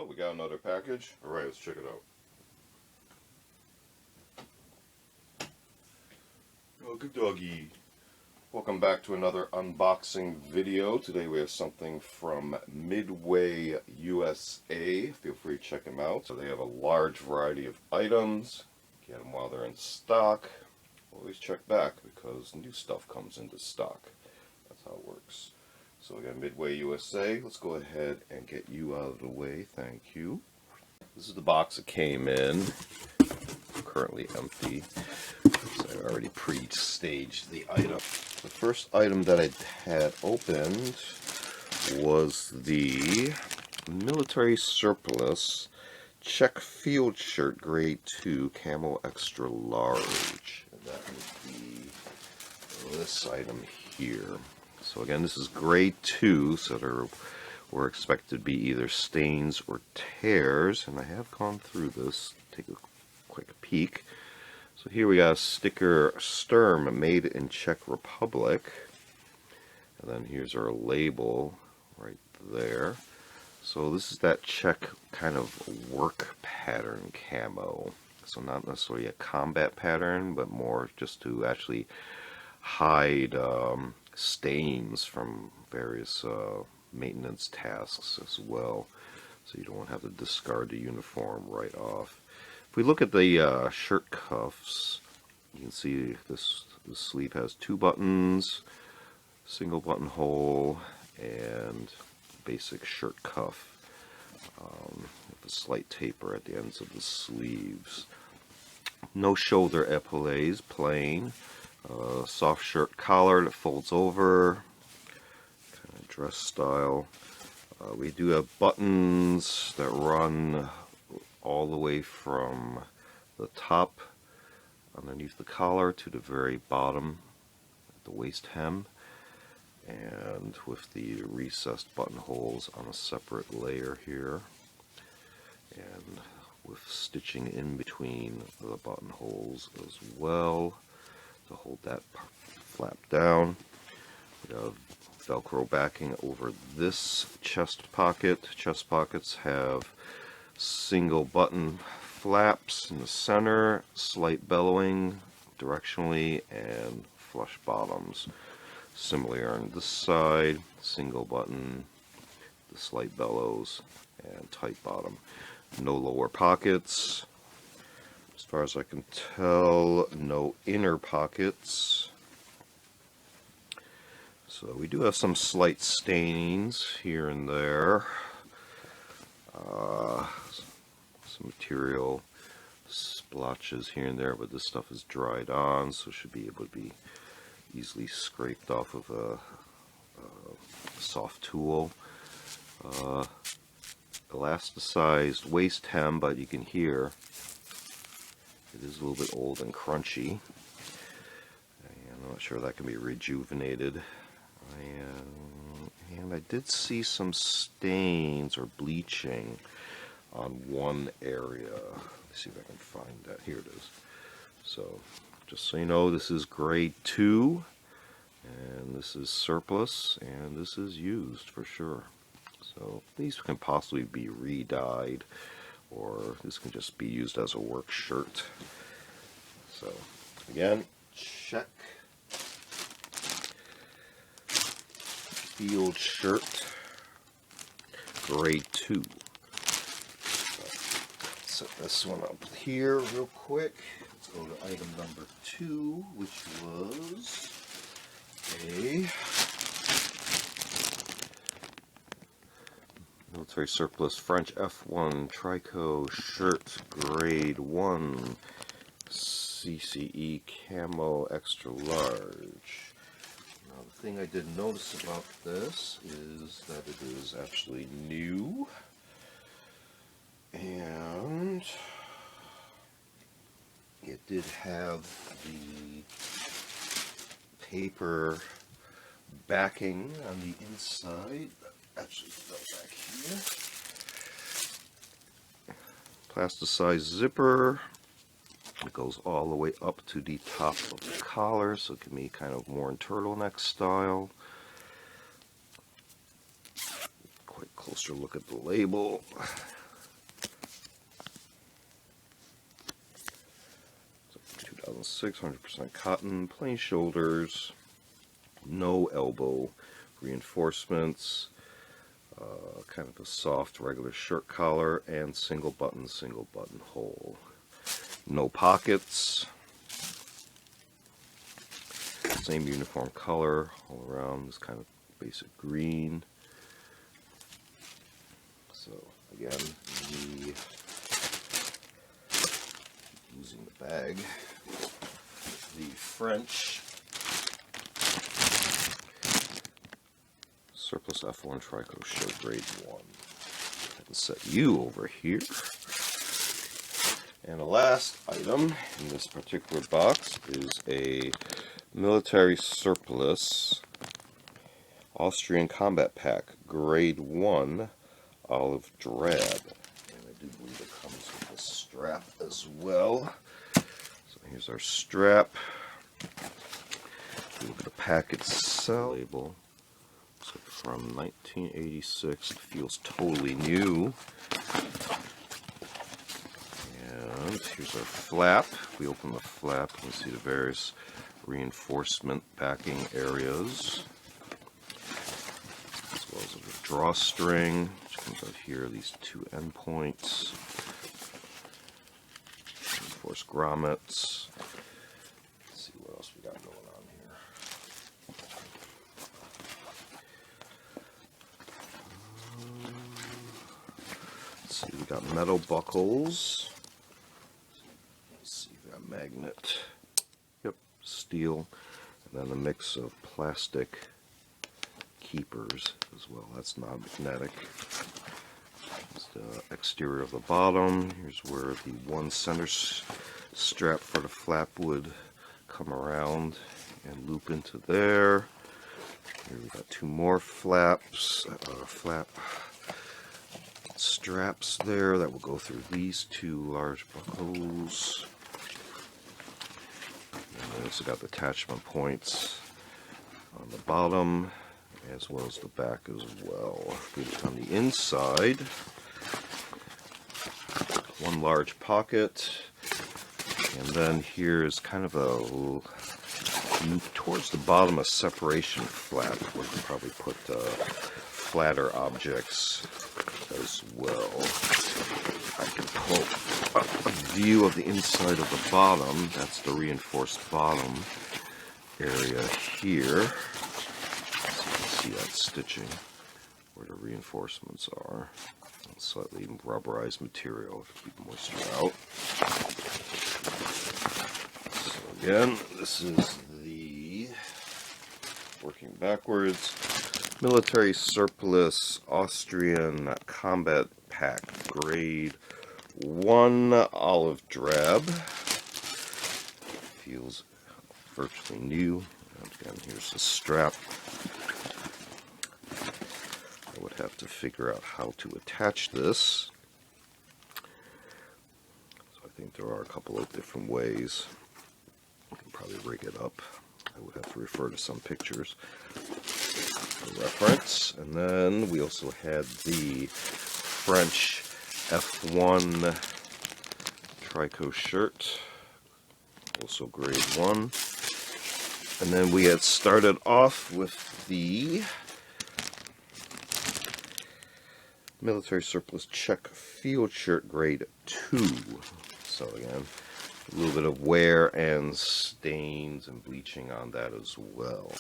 we got another package. Alright, let's check it out. Oh, good doggy. Welcome back to another unboxing video. Today we have something from MidwayUSA. Feel free to check them out. So they have a large variety of items. Get them while they're in stock. Always check back because new stuff comes into stock. That's how it works. So we got MidwayUSA. Let's go ahead and get you out of the way. Thank you. This is the box that came in. Currently empty. So I already pre-staged the item. The first item that I had opened was the military surplus Czech field shirt grade 2 camo extra large. And that would be this item here. So again, this is grade 2, so there were expected to be either stains or tears, and I have gone through this. Take a quick peek. So here we got a sticker, Sturm, made in Czech Republic, and then here's our label right there. So this is that Czech kind of work pattern camo. So not necessarily a combat pattern, but more just to actually hide stains from various maintenance tasks as well, so you don't have to discard the uniform right off. If we look at the shirt cuffs, you can see the sleeve has 2 buttons, single buttonhole, and basic shirt cuff with a slight taper at the ends of the sleeves. No shoulder epaulettes, plain. Soft shirt collar that folds over, kind of dress style. We do have buttons that run all the way from the top underneath the collar to the very bottom at the waist hem, and with the recessed buttonholes on a separate layer here, and with stitching in between the buttonholes as well to hold that flap down. We have Velcro backing over this chest pocket. Chest pockets have single button flaps in the center, slight bellowing directionally, and flush bottoms. Similarly on this side, single button, the slight bellows, and tight bottom. No lower pockets. As far as I can tell, no inner pockets. So we do have some slight stains here and there. Some material splotches here and there, but this stuff is dried on, so it should be able to be easily scraped off of a soft tool. Elasticized waist hem, but you can hear it is a little bit old and crunchy. I'm not sure that can be rejuvenated. And I did see some stains or bleaching on one area. Let's see if I can find that. Here it is. So, just so you know, this is grade 2, and this is surplus, and this is used for sure. So, these can possibly be re-dyed, or this can just be used as a work shirt. So, again, Czech field shirt, grade 2. Set this one up here real quick. Let's go to item number 2, which was a military surplus French F1 Tricot shirt, grade 1, CCE camo extra large. Now the thing I did notice about this is that it is actually new, and it did have the paper backing on the inside. Actually, go back here. Plasticized zipper. It goes all the way up to the top of the collar, so it can be kind of more in turtleneck style. Quick closer look at the label. 2006, 100% cotton, plain shoulders, no elbow reinforcements, kind of a soft regular shirt collar, and single button hole. No pockets. Same uniform color all around, this kind of basic green. So again, using the bag, the French surplus F1 Tricot shirt grade 1. I can set you over here. And the last item in this particular box is a military surplus Austrian combat pack grade 1 olive drab. And I do believe it comes with a strap as well. So here's our strap. Look at the pack itself. Label. So from 1986. It feels totally new. And here's our flap. We open the flap, you can see the various reinforcement backing areas, as well as a drawstring, which comes out here, these two end points, reinforced grommets. Let's see what else we got going on here. Let's see, we got metal buckles. Let's see, we got magnet. Yep, steel, and then a mix of plastic keepers as well. That's non-magnetic. Here's the exterior of the bottom. Here's where the one center strap for the flap would come around and loop into there. Here we got two more flap straps there that will go through these two large buckles. And we also got the attachment points on the bottom as well as the back as well. On the inside, one large pocket, and then here is kind of a towards the bottom a separation flap where you can probably put flatter objects as well. I can pull up a view of the inside of the bottom. That's the reinforced bottom area here. So you can see that stitching where the reinforcements are. And slightly rubberized material to keep moisture out. So again, this is the, working backwards, military surplus Austrian combat pack grade 1 olive drab. Feels virtually new. And again, here's the strap. I would have to figure out how to attach this. So I think there are a couple of different ways. You can probably rig it up. I would have to refer to some pictures for reference. And then we also had the French F1 Tricot shirt, also grade 1. And then we had started off with the military surplus Czech field shirt grade 2. So again, a little bit of wear and stains and bleaching on that as well.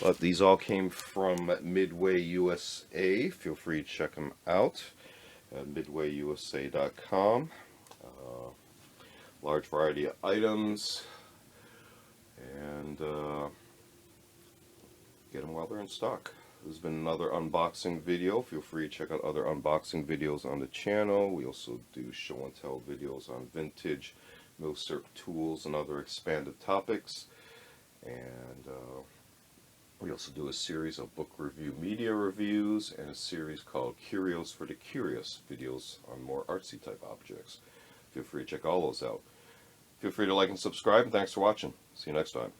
But these all came from MidwayUSA. Feel free to check them out at MidwayUSA.com. Large variety of items, and get them while they're in stock. This has been another unboxing video. Feel free to check out other unboxing videos on the channel. We also do show and tell videos on vintage Milsurp tools and other expanded topics. And we also do a series of book review media reviews and a series called Curios for the Curious, videos on more artsy type objects. Feel free to check all those out. Feel free to like and subscribe, and thanks for watching. See you next time.